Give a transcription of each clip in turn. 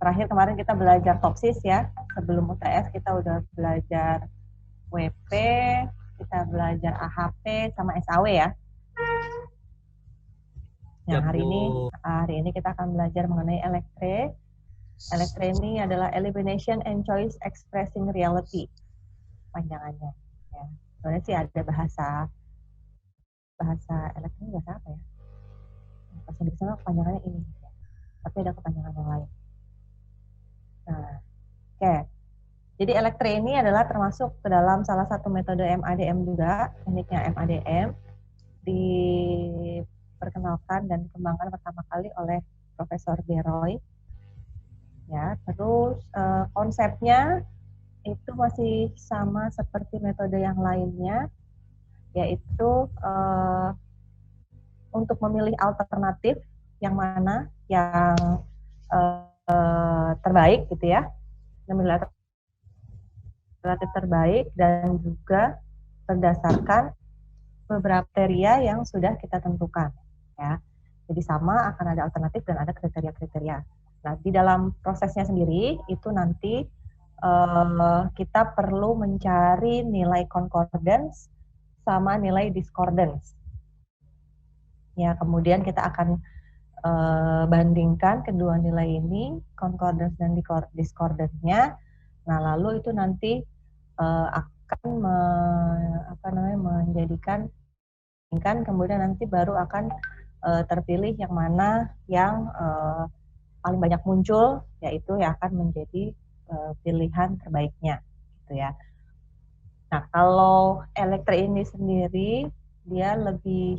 terakhir kemarin kita belajar topsis ya. Sebelum UTS kita udah belajar WP, kita belajar AHP sama SAW ya. Nah, hari ini kita akan belajar mengenai elektre. Elektre ini adalah Elimination and Choice Expressing Reality, panjangannya. Ya. Sebenarnya sih ada bahasa elektre, bahasa apa ya? Bahasa Inggrisnya kepanjangannya ini, tapi ada kepanjangan yang lain. Nah, oke. Jadi elektre ini adalah termasuk ke dalam salah satu metode MADM juga, tekniknya MADM, diperkenalkan dan dikembangkan pertama kali oleh Profesor Geroy. Ya, terus konsepnya itu masih sama seperti metode yang lainnya, yaitu untuk memilih alternatif yang mana yang terbaik gitu ya, memilih alternatif terbaik dan juga berdasarkan beberapa kriteria yang sudah kita tentukan ya. Jadi sama akan ada alternatif dan ada kriteria-kriteria. Nah, di dalam prosesnya sendiri itu nanti kita perlu mencari nilai concordance sama nilai discordance. Ya, kemudian kita akan bandingkan kedua nilai ini, concordance dan discordance-nya. Nah, lalu itu nanti akan menjadikan, kemudian nanti baru akan terpilih yang mana yang paling banyak muncul, yaitu yang akan menjadi pilihan terbaiknya, gitu ya. Nah, kalau elektre ini sendiri dia lebih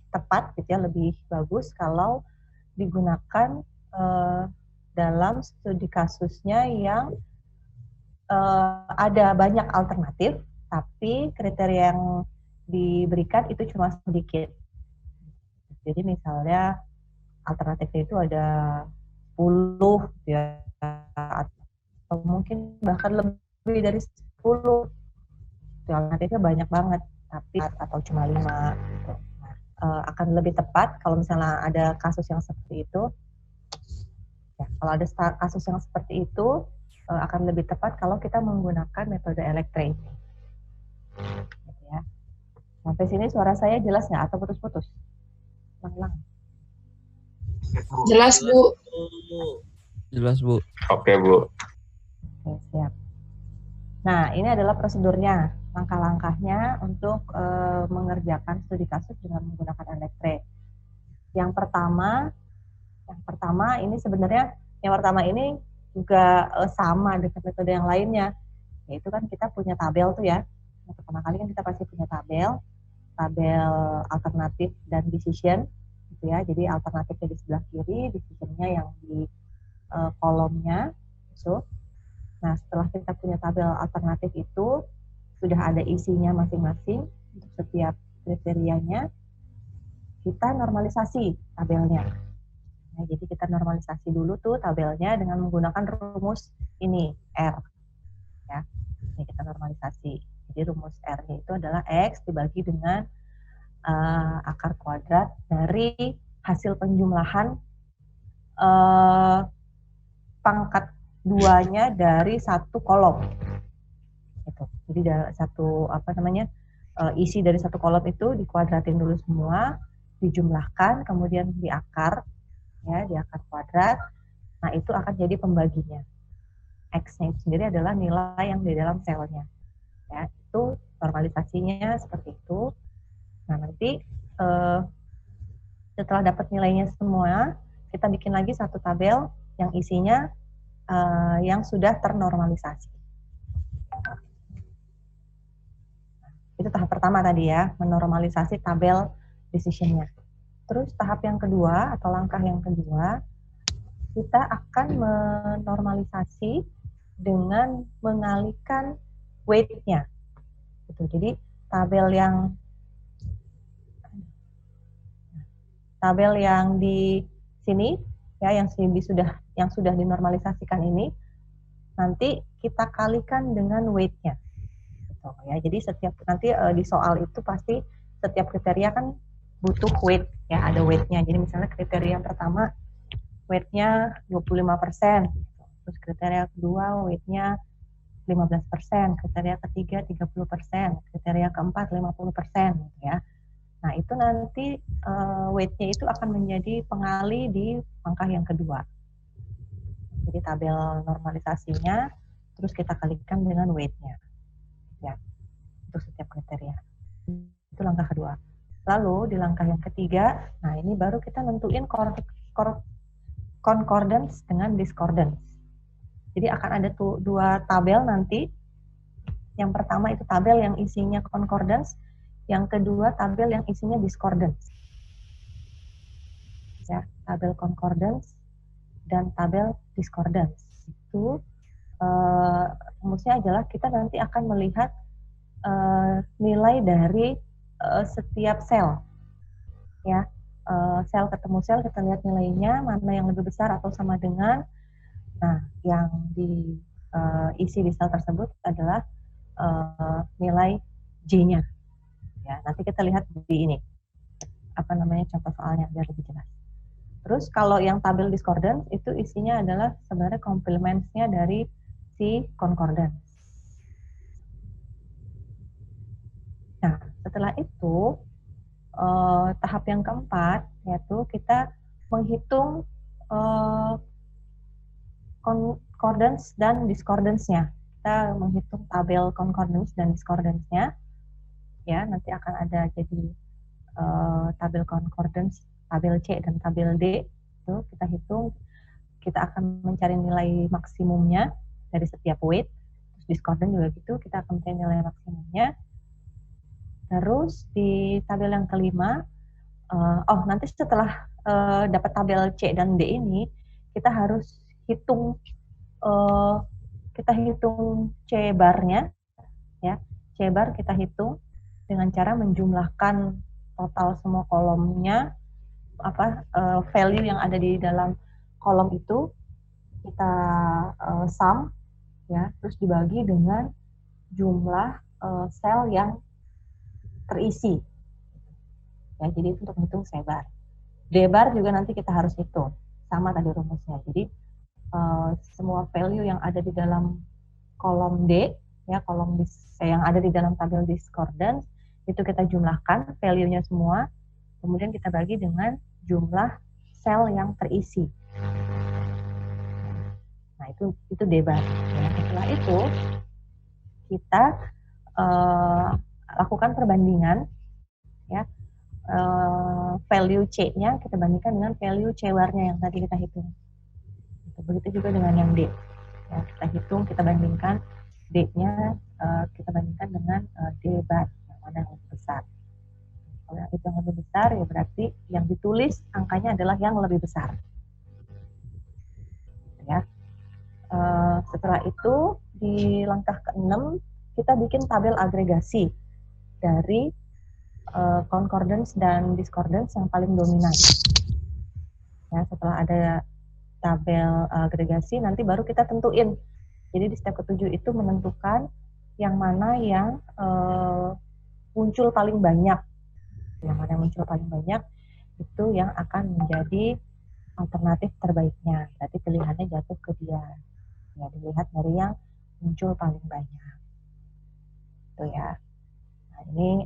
tepat, gitu ya, lebih bagus kalau digunakan dalam studi kasusnya yang ada banyak alternatif, tapi kriteria yang diberikan itu cuma sedikit. Jadi misalnya alternatifnya itu ada 10 ya, atau mungkin bahkan lebih dari 10. Alternatifnya banyak banget, tapi atau cuma 5 gitu. Nah, akan lebih tepat kalau misalnya ada kasus yang seperti itu. Ya, kalau ada kasus yang seperti itu akan lebih tepat kalau kita menggunakan metode elektre. Gitu ya. Sampai sini suara saya jelas nggak atau putus-putus? Lang-lang. Jelas, Bu. Jelas, Bu. Oke, Bu. Oke, siap. Nah, ini adalah prosedurnya, langkah-langkahnya untuk mengerjakan studi kasus dengan menggunakan elektre. Yang pertama ini sebenarnya juga sama dengan metode yang lainnya, yaitu kan kita punya tabel tuh ya. Yang pertama kali kan kita pasti punya tabel alternatif dan decision, gitu ya. Jadi alternatifnya di sebelah kiri, decisionnya yang di kolomnya, gitu. Nah, setelah kita punya tabel alternatif itu, sudah ada isinya masing-masing untuk setiap kriterianya, kita normalisasi tabelnya. Nah, jadi kita normalisasi dulu tuh tabelnya dengan menggunakan rumus ini, R. Ya, ini kita normalisasi. Jadi rumus R-nya itu adalah X dibagi dengan akar kuadrat dari hasil penjumlahan pangkat 2-nya dari satu kolom. Gitu. Jadi isi dari satu kolom itu dikuadratin dulu semua, dijumlahkan, kemudian diakar, ya, di akar kuadrat. Nah, itu akan jadi pembaginya. X-nya itu sendiri adalah nilai yang di dalam selnya. Ya, itu normalisasinya seperti itu. Nah, nanti setelah dapat nilainya semua, kita bikin lagi satu tabel yang isinya yang sudah ternormalisasi. Itu tahap pertama tadi ya, menormalisasi tabel decision-nya. Terus tahap yang kedua atau langkah yang kedua, kita akan menormalisasi dengan mengalihkan weight-nya. Gitu. Jadi tabel yang di sini ya, yang sudah dinormalisasikan ini, nanti kita kalikan dengan weight-nya. Gitu, ya. Jadi di soal itu pasti setiap kriteria kan butuh weight, ya, ada weight-nya. Jadi misalnya kriteria yang pertama weight-nya 25%. Terus kriteria kedua weight-nya 15%, kriteria ketiga 30%, kriteria keempat 50%, gitu ya. Nah, itu nanti weight-nya itu akan menjadi pengali di langkah yang kedua. Jadi tabel normalisasinya, terus kita kalikan dengan weight-nya, ya, untuk setiap kriteria. Itu langkah kedua. Lalu di langkah yang ketiga, nah ini baru kita nentuin concordance dengan discordance. Jadi akan ada dua tabel nanti. Yang pertama itu tabel yang isinya concordance, yang kedua tabel yang isinya discordance. Ya, tabel concordance dan tabel discordance. Itu rumusnya adalah kita nanti akan melihat nilai dari setiap sel. Ya, sel ketemu sel kita lihat nilainya mana yang lebih besar atau sama dengan. Nah, yang diisi di sel tersebut adalah nilai J-nya. Ya, nanti kita lihat di ini apa namanya contoh soalnya biar lebih jelas. Terus kalau yang tabel discordance itu isinya adalah sebenarnya complements-nya dari si concordance. Nah, setelah itu tahap yang keempat yaitu kita menghitung concordance dan discordance-nya. Kita menghitung tabel concordance dan discordance-nya. Ya, nanti akan ada jadi tabel concordance, tabel C dan tabel D. Itu kita hitung. Kita akan mencari nilai maksimumnya dari setiap weight. Terus discordance juga gitu, kita akan mencari nilai maksimumnya. Terus di tabel yang kelima, nanti setelah dapat tabel C dan D ini, kita harus hitung C bar-nya, ya. C bar kita hitung dengan cara menjumlahkan total semua kolomnya, value yang ada di dalam kolom itu kita sum, ya, terus dibagi dengan jumlah sel yang terisi. Ya, jadi itu untuk menghitung C bar. D bar juga nanti kita harus hitung, sama tadi rumusnya. Jadi semua value yang ada di dalam kolom D, ya, kolom yang ada di dalam tabel discordance itu kita jumlahkan value-nya semua, kemudian kita bagi dengan jumlah sel yang terisi. Nah, itu D bar. Ya, setelah itu kita lakukan perbandingan, ya, value C-nya kita bandingkan dengan value C bar-nya yang tadi kita hitung. Begitu juga dengan yang D. Ya, kita hitung, kita bandingkan D-nya, kita bandingkan dengan D bar, yang mana yang lebih besar. Kalau yang itu yang lebih besar, ya berarti yang ditulis angkanya adalah yang lebih besar. Ya. Setelah itu, di langkah ke-6, kita bikin tabel agregasi dari concordance dan discordance yang paling dominan. Ya, setelah ada tabel agregasi, nanti baru kita tentuin. Jadi di step ke-7 itu menentukan yang mana yang muncul paling banyak. Yang mana yang muncul paling banyak, itu yang akan menjadi alternatif terbaiknya. Berarti pilihannya jatuh ke dia. Ya, dilihat dari yang muncul paling banyak. Itu ya. Nah, ini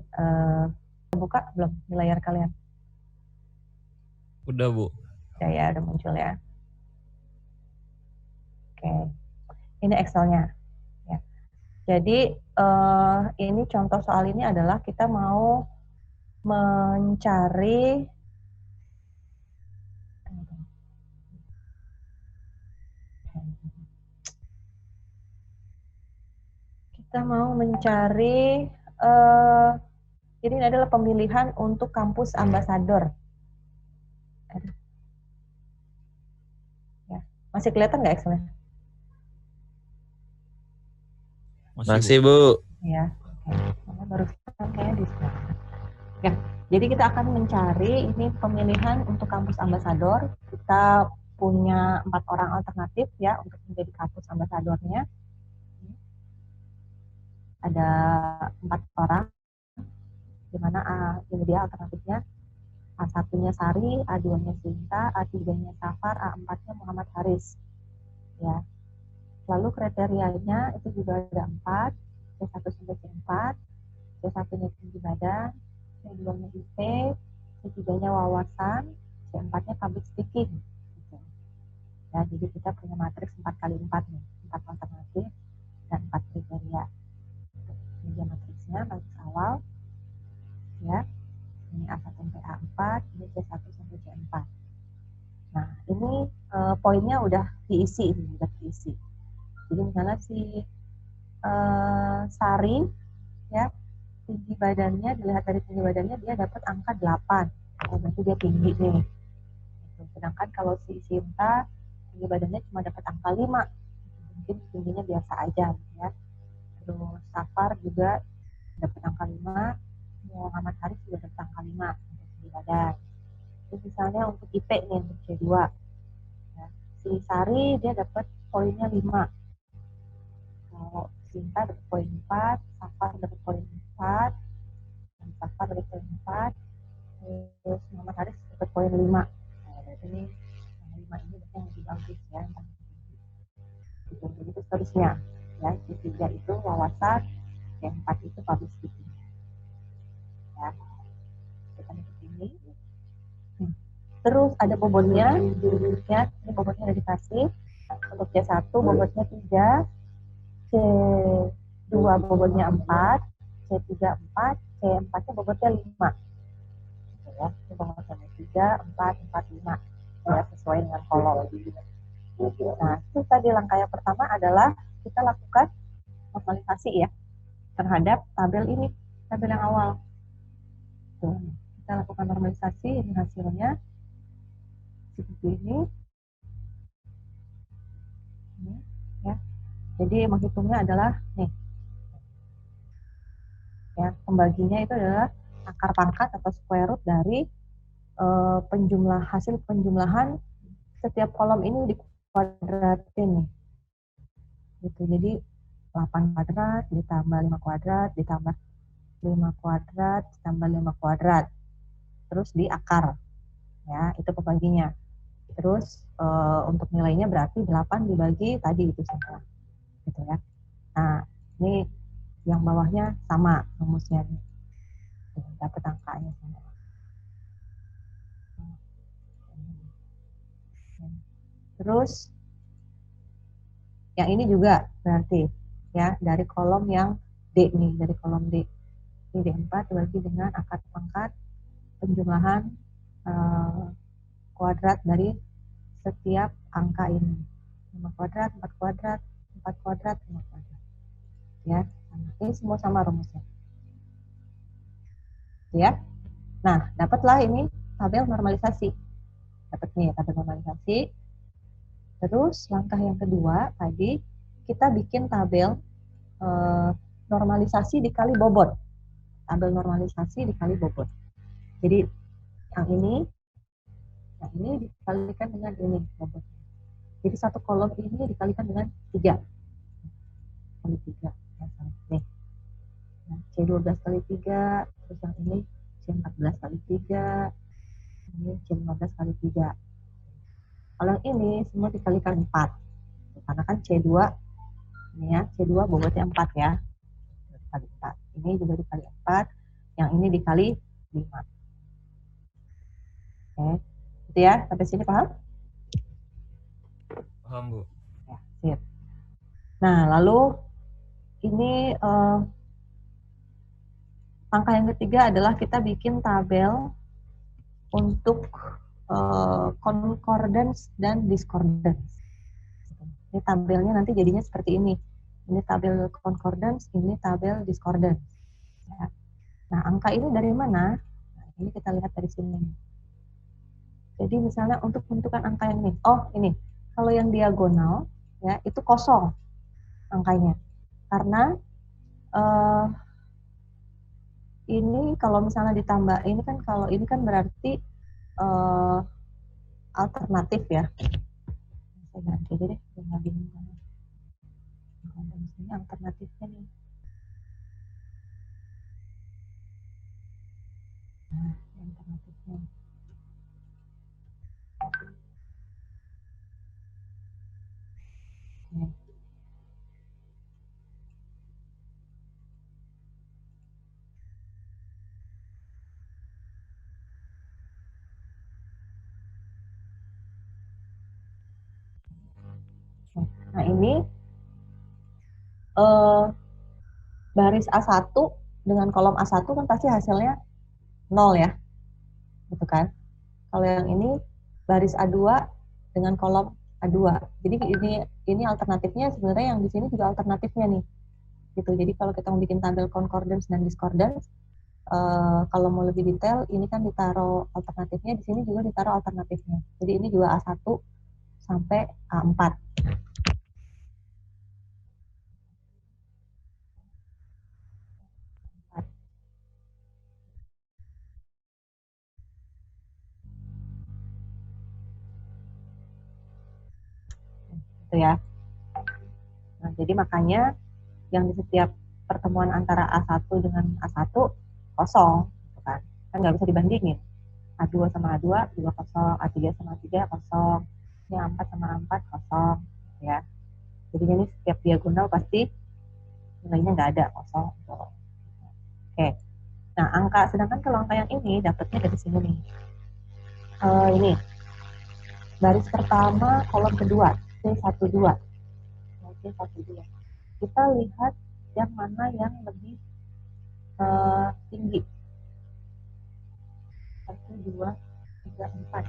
buka belum di layar kalian? Udah, Bu. Ya, udah muncul ya. Oke, ini Excel-nya. Ya. Jadi ini contoh soal ini adalah kita mau mencari jadi ini adalah pemilihan untuk kampus ambasador. Ya. Masih kelihatan nggak Excel-nya? Masih, Bu. Ya, oke. Baru kayaknya di sana. Ya, jadi kita akan mencari ini pemilihan untuk kampus ambasador. Kita punya 4 orang alternatif ya untuk menjadi kampus ambasadornya. Ada 4 orang, di mana ini dia alternatifnya. A1-nya Sari, A2-nya Sinta, A3-nya Safar, A4-nya Muhammad Haris. Ya. Lalu kriterianya itu juga ada 4, C1 sampai C4, C1-nya tinggi badan, C2-nya IP, C3-nya wawasan, C4-nya public speaking. Gitu. Ya, jadi kita punya matriks 4x4 nih, 4 alternatif dan 4 kriteria. Ini dia matriksnya, matriks awal, ya. Ini A1 sampai A4, ini C1 sampai C4. Nah, ini poinnya udah diisi, udah diisi. Jadi misalnya si Sari, ya, tinggi badannya, dilihat dari tinggi badannya dia dapat angka 8. Oh, berarti dia tinggi nih. Sedangkan kalau si Sinta, tinggi badannya cuma dapat angka 5. Mungkin tingginya biasa aja, ya. Terus Safar juga dapat angka 5. Muhammad Haris juga dapat angka 5 untuk tinggi badan. Terus misalnya untuk IP nih, untuk C2. Ya. Si Sari dia dapat poinnya 5. Kalau Sinta dapat poin 4, Safar dapat poin 4, dan Safar dapat poin 4, terus Muhammad Haris dapat poin 5. Nah, berarti ini yang 5 ini berarti yang lebih bagus ya. Jadi seterusnya. Ya, C3 itu wawasan, C4 itu public speaking. Ya, kita lihat ini. Terus ada bobotnya, ya, ini bobotnya udah dikasih. Untuk C1 bobotnya 3, C2 bobotnya 4, C3 4, C4-nya bobotnya 5. Gitu ya, ini bobotnya 3, 4, 4, 5. Ya, sesuai dengan kolom. Nah, itu tadi langkah yang pertama adalah kita lakukan normalisasi ya terhadap tabel ini, tabel yang awal. Tuh, kita lakukan normalisasi, ini hasilnya seperti ini. Ini ya. Jadi menghitungnya adalah nih. Ya, pembaginya itu adalah akar pangkat atau square root dari hasil penjumlahan setiap kolom ini dikuadratin nih. Gitu. Jadi 8 kuadrat ditambah 5 kuadrat ditambah 5 kuadrat ditambah 5 kuadrat. Terus di akar. Ya, itu pembaginya. Terus untuk nilainya berarti 8 dibagi tadi itu semua. Gitu ya. Nah, ini yang bawahnya sama rumusnya nih. Dapat angkanya semua. Terus yang ini juga berarti ya dari kolom yang D nih, dari kolom D. Ini D4 dibagi dengan akar pangkat penjumlahan kuadrat dari setiap angka ini. 5 kuadrat, 4 kuadrat, 4 kuadrat, 5 kuadrat. Ya, ini semua sama rumusnya. Ya. Nah, dapatlah ini tabel normalisasi. Dapat nih tabel normalisasi. Terus langkah yang kedua tadi kita bikin tabel normalisasi dikali bobot. Tabel normalisasi dikali bobot. Jadi yang ini dikalikan dengan ini bobot. Jadi satu kolom ini dikalikan dengan 3 kali 3. Nih. Nah, C12 kali 3, terus yang ini C14 kali 3, ini C15 kali 3. Kalau yang ini semua dikalikan 4. Karena kan C2 ini ya, C2 bobotnya 4 ya. Dikali 4. Ini juga dikali 4, yang ini dikali 5. Oke. Gitu ya, sampai sini paham? Paham, Bu. Ya, sip. Nah, lalu ini langkah yang ketiga adalah kita bikin tabel untuk concordance dan discordance. Ini tabelnya nanti jadinya seperti ini. Ini tabel concordance, ini tabel discordance. Ya. Nah, angka ini dari mana? Nah, ini kita lihat dari sini. Jadi misalnya untuk menentukan angka yang ini, oh ini, kalau yang diagonal ya itu kosong angkanya, karena ini kalau misalnya ditambah ini kan, kalau ini kan berarti alternatif ya. Saya ganti aja deh, nggak bingung. Ini alternatifnya nih. Nah, alternatifnya. Nah ini baris A1 dengan kolom A1 kan pasti hasilnya 0 ya, gitu kan. Kalau yang ini baris A2 dengan kolom A2. Jadi ini alternatifnya sebenarnya yang di sini juga alternatifnya nih. Gitu. Jadi kalau kita mau bikin tabel concordance dan discordance, kalau mau lebih detail, ini kan ditaruh alternatifnya, di sini juga ditaruh alternatifnya. Jadi ini juga A1 sampai A4. Gitu ya. Nah, jadi makanya yang di setiap pertemuan antara A1 dengan A1 kosong, gitu kan. Kan nggak bisa dibandingin. A2 sama A2 juga kosong, A3 sama A3 kosong, ini A4 sama A4 kosong, ya. Jadi ini setiap diagonal pasti nilainya nggak ada, kosong. Oke. Nah, sedangkan kalau angka yang ini dapatnya dari sini nih. Ini baris pertama kolom kedua C12. C12. Kita lihat yang mana yang lebih tinggi. 1, 2, 3, 4.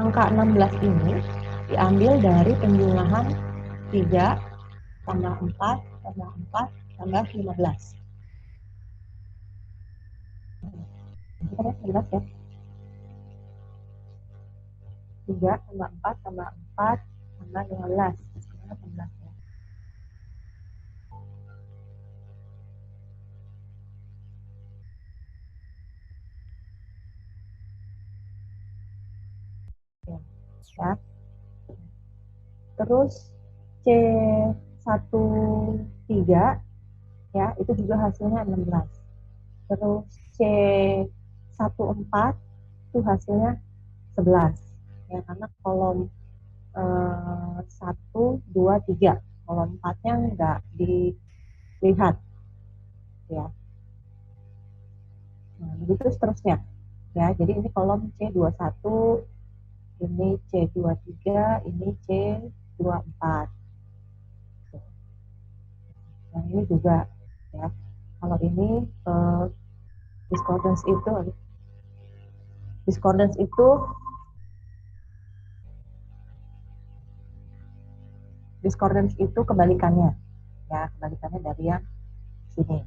Angka 16 ini diambil dari penjumlahan 3 tambah 4 tambah 4 tambah 15. Kita lihat jelas ya. 3 tambah 4 tambah 4 tambah 15. Hasilnya 16 ya. Ya. Terus C13 ya, itu juga hasilnya 16. Terus C14 itu hasilnya 11. Ya, karena kolom 1, 2, 3. Kolom 4-nya nggak dilihat. Ya. Nah, begitu seterusnya. Ya, jadi ini kolom C21, ini C23, ini C24. Yang ini juga ya. Kalau ini discordance itu kebalikannya. Ya, kebalikannya dari yang sini.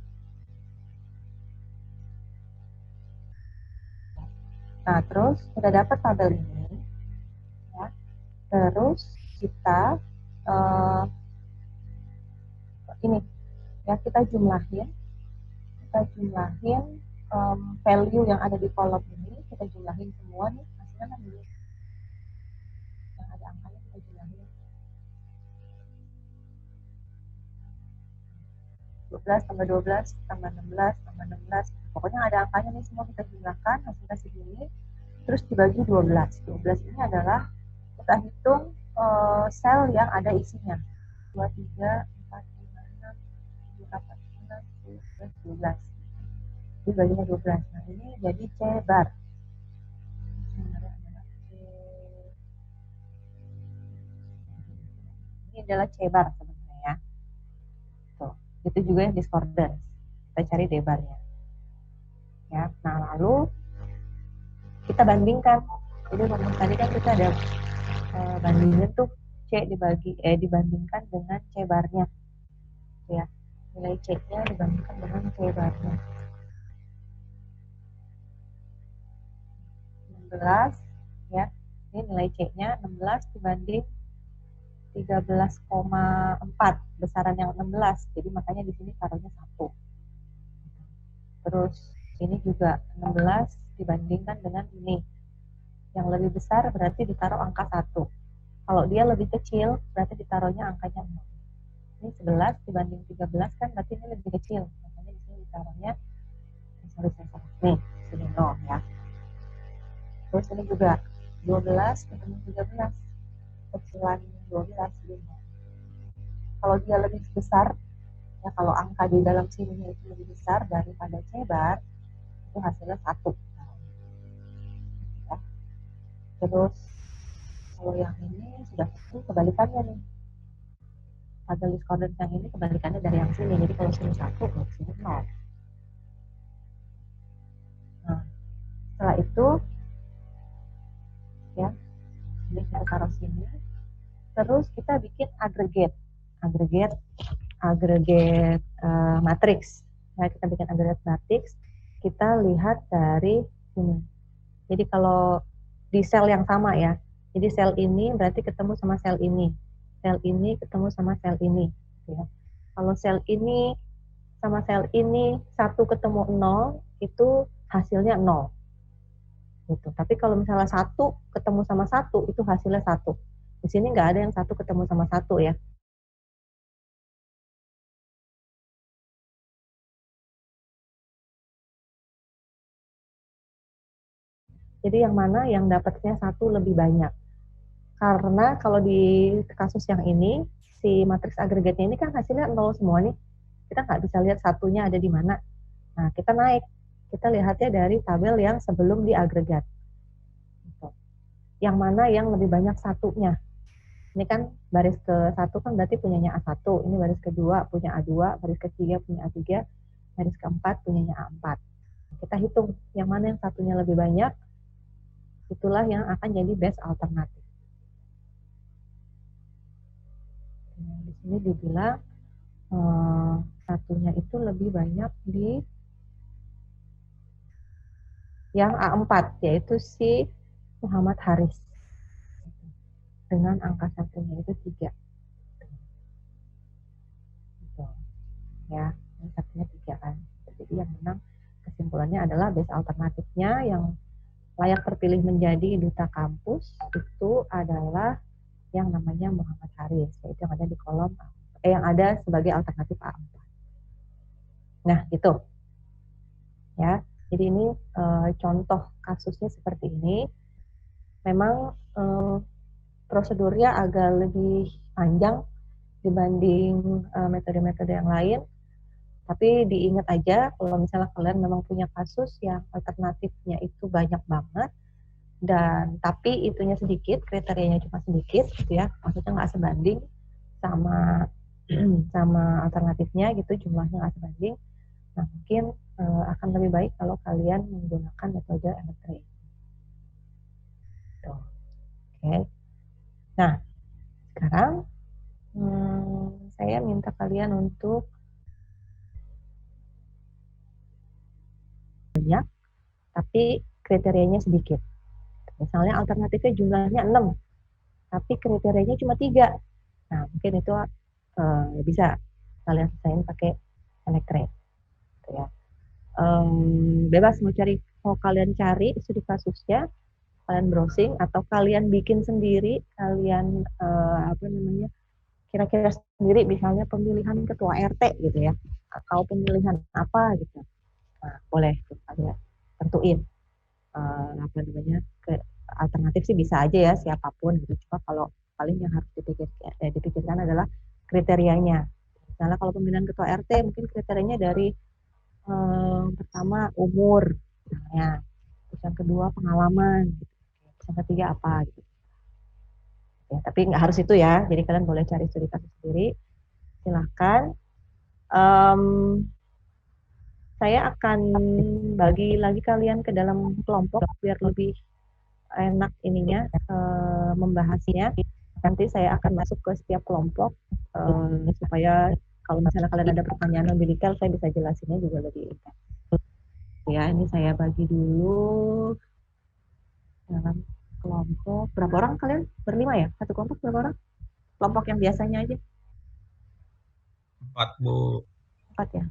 Nah, terus sudah dapat tabel ini, ya. Terus kita ini ya, kita jumlahin value yang ada di kolom ini, kita jumlahin semua nih, hasilnya kan ini yang ada angkanya kita jumlahin 12 tambah 12 tambah 16 tambah 16, pokoknya ada angkanya nih, semua kita jumlahkan, hasilnya segini, terus dibagi 12. 12 ini adalah kita hitung sel yang ada isinya 2, 3, 4, 5, 6, 7, 8, 9, 10, 11, 12. Jadi baginya 12. Nah, ini jadi C bar. Ini adalah C bar sebenarnya ya. Tuh, itu juga yang discordance. Kita cari D barnya. Ya, nah lalu kita bandingkan. Jadi rumus tadi kan kita ada bandingin tuh C dibandingkan dengan C barnya. Ya, nilai C-nya dibandingkan dengan C barnya. 16 ya. Ini nilai C-nya 16 dibanding 13,4, besaran yang 16. Jadi makanya di sini taruhnya 1. Terus ini juga 16 dibandingkan dengan ini. Yang lebih besar berarti ditaruh angka 1. Kalau dia lebih kecil, berarti ditaruhnya angkanya 0. Ini 11 dibanding 13 kan berarti ini lebih kecil. Makanya di sini ditaruhnya, sorry, nih, sini 0 ya. Terus ini juga 12 ketemu 13. Kecilan 12 ini 0. Kalau dia lebih besar, ya kalau angka di dalam sininya itu lebih besar daripada C bar, itu hasilnya 1. Ya. Terus kalau yang ini sudah tentu kebalikannya nih. Pada list coordinate yang ini kebalikannya dari yang sini. Jadi kalau sini 1, sini 0. Nah, setelah itu ya, ini kita taruh sini. Terus kita bikin agregat matriks. Nah, kita bikin agregat matriks. Kita lihat dari sini. Jadi kalau di sel yang sama ya. Jadi sel ini berarti ketemu sama sel ini. Sel ini ketemu sama sel ini. Ya. Kalau sel ini sama sel ini 1 ketemu 0, itu hasilnya 0. Gitu. Tapi kalau misalnya 1 ketemu sama 1, itu hasilnya 1. Di sini nggak ada yang 1 ketemu sama 1 ya. Jadi yang mana yang dapatnya 1 lebih banyak. Karena kalau di kasus yang ini, si matriks agregatnya ini kan hasilnya 0 semua nih. Kita nggak bisa lihat satunya ada di mana. Nah, kita naik. Kita lihatnya dari tabel yang sebelum diagregat. Yang mana yang lebih banyak satunya. Ini kan baris ke-1 kan berarti punyanya A1. Ini baris kedua punya A2, baris ketiga punya A3, baris keempat punyanya A4. Kita hitung yang mana yang satunya lebih banyak, itulah yang akan jadi best alternatif. Di sini dibilang satunya itu lebih banyak di yang A4, yaitu si Muhammad Haris. Dengan angka satunya itu 3. Gitu. Ya, yang satunya 3 kan. Jadi yang menang kesimpulannya adalah best alternatifnya yang layak terpilih menjadi duta kampus itu adalah yang namanya Muhammad Haris, yaitu yang ada di kolom yang ada sebagai alternatif A4. Nah, gitu. Ya. Jadi ini contoh kasusnya seperti ini. Memang prosedurnya agak lebih panjang dibanding metode-metode yang lain. Tapi diingat aja kalau misalnya kalian memang punya kasus yang alternatifnya itu banyak banget, dan tapi itunya sedikit, kriterianya cuma sedikit gitu ya, maksudnya nggak sebanding sama sama alternatifnya gitu, jumlahnya nggak sebanding. Nah, mungkin akan lebih baik kalau kalian menggunakan metode M3. Oke. Nah, sekarang saya minta kalian untuk banyak, tapi kriterianya sedikit. Misalnya alternatifnya jumlahnya 6, tapi kriterianya cuma 3. Nah, mungkin itu bisa kalian selesaiin pakai Electrate. Gitu ya. Bebas mau kalian cari studi kasusnya, kalian browsing atau kalian bikin sendiri, kalian kira-kira sendiri, misalnya pemilihan ketua RT gitu ya, atau pemilihan apa gitu. Nah, boleh tuh kalian tentuin ke alternatif sih bisa aja ya siapapun gitu. Cuma kalau paling yang harus dipikirkan adalah kriterianya. Misalnya kalau pemilihan ketua RT mungkin kriterianya dari pertama umur misalnya, terus yang kedua pengalaman, gitu. Terus yang ketiga apa gitu. Ya, tapi nggak harus itu ya. Jadi kalian boleh cari studi kasus sendiri. Silahkan. Saya akan bagi lagi kalian ke dalam kelompok biar lebih enak ininya membahasnya. Nanti saya akan masuk ke setiap kelompok supaya kalau misalnya kalian ada pertanyaan lebih detail, saya bisa jelasinnya juga lebih detail. Ya, ini saya bagi dulu dalam kelompok. Berapa orang kalian? Berlima ya? Satu kelompok berapa orang? Kelompok yang biasanya aja? 4, Bu. 4 ya?